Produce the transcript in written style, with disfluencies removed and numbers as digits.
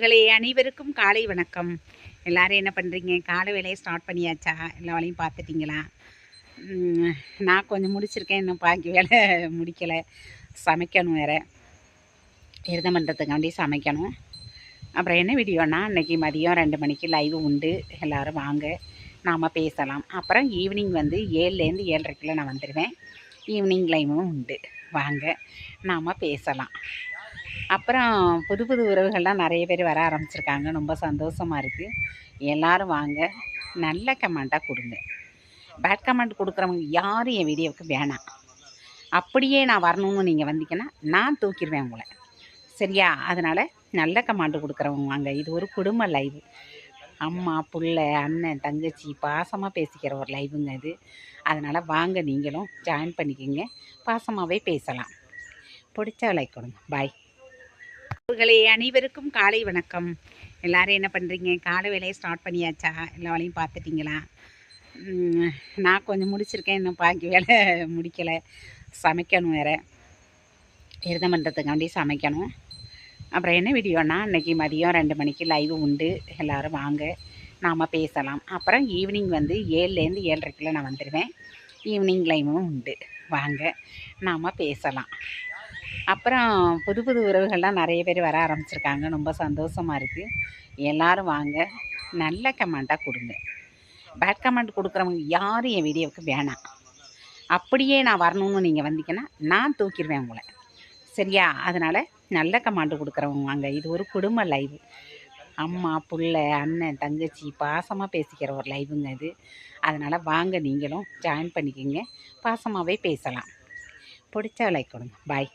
உறவுகளே அனைவருக்கும் காலை வணக்கம். எல்லாரும் என்ன பண்ணுறீங்க? காலை வேலையை ஸ்டார்ட் பண்ணியாச்சா? எல்லா வேலையும் பார்த்துட்டிங்களா? நான் கொஞ்சம் முடிச்சிருக்கேன், இன்னும் பாக்கி வேலை முடிக்கலை. சமைக்கணும் வேறு, விரதம் பண்ணுறதுக்காண்டி சமைக்கணும். அப்புறம் என்ன வீடியோனா, இன்றைக்கி மதியம் 2 மணிக்கு லைவ் உண்டு, எல்லோரும் வாங்க நாம் பேசலாம். அப்புறம் ஈவினிங் வந்து 7லேருந்து 7:30 நான் வந்துடுவேன். ஈவினிங் லைவும் உண்டு, வாங்க நாம் பேசலாம். அப்புறம் புது புது உறவுகள்லாம் நிறைய பேர் வர ஆரம்பிச்சிருக்காங்க, ரொம்ப சந்தோஷமாக இருக்குது. எல்லோரும் வாங்க, நல்ல கமெண்ட்டாக கொடுங்க. பேட் கமெண்ட் கொடுக்குறவங்க யாரும் என் வீடியோவுக்கு வேணாம். அப்படியே நான் வரணும்னு நீங்கள் வந்தீங்கன்னா நான் தூக்கிடுவேன் உங்களை, சரியா? அதனால் நல்ல கமெண்ட் கொடுக்குறவங்க வாங்க. இது ஒரு குடும்ப லைவு. அம்மா, பிள்ளை, அண்ணன், தங்கச்சி பாசமாக பேசிக்கிற ஒரு லைவுங்க இது. அதனால் வாங்க, நீங்களும் ஜாயின் பண்ணிக்கோங்க, பாசமாகவே பேசலாம். பிடிச்ச லைக் கொடுங்க. பாய். உறவுகளே அனைவருக்கும் காலை வணக்கம். எல்லோரும் என்ன பண்ணுறீங்க? காலை வேலையை ஸ்டார்ட் பண்ணியாச்சா? எல்லா வேலையும் பார்த்துட்டிங்களா? நான் கொஞ்சம் முடிச்சிருக்கேன், இன்னும் பாக்கி வேலை முடிக்கலை. சமைக்கணும் வேறு, விரதம் பண்ணுறதுக்காண்டி சமைக்கணும். அப்புறம் என்ன வீடியோனா, இன்றைக்கி மதியம் 2 மணிக்கு லைவ் உண்டு, எல்லோரும் வாங்க நாம் பேசலாம். அப்புறம் ஈவினிங் வந்து 7லேருந்து 7:30 நான் வந்துடுவேன். ஈவினிங் லைவும் உண்டு, வாங்க நாம் பேசலாம். அப்புறம் புது புது உறவுகள்லாம் நிறைய பேர் வர ஆரம்பிச்சிருக்காங்க, ரொம்ப சந்தோஷமாக இருக்குது. எல்லோரும் வாங்க, நல்ல கமெண்ட்டாக கொடுங்க. பேட் கமெண்ட் கொடுக்குறவங்க யாரும் என் வீடியோவுக்கு வேணாம். அப்படியே நான் வரணும்னு நீங்கள் வந்தீங்கன்னா நான் தூக்கிடுவேன் உங்களை, சரியா? அதனால் நல்ல கமெண்ட் கொடுக்குறவங்க வாங்க. இது ஒரு குடும்ப லைவு. அம்மா, பிள்ளை, அண்ணன், தங்கச்சி பாசமாக பேசிக்கிற ஒரு லைவுங்க இது. அதனால் வாங்க, நீங்களும் ஜாயின் பண்ணிக்கோங்க, பாசமாகவே பேசலாம். பிடிச்ச லைக் கொடுங்க. பாய்.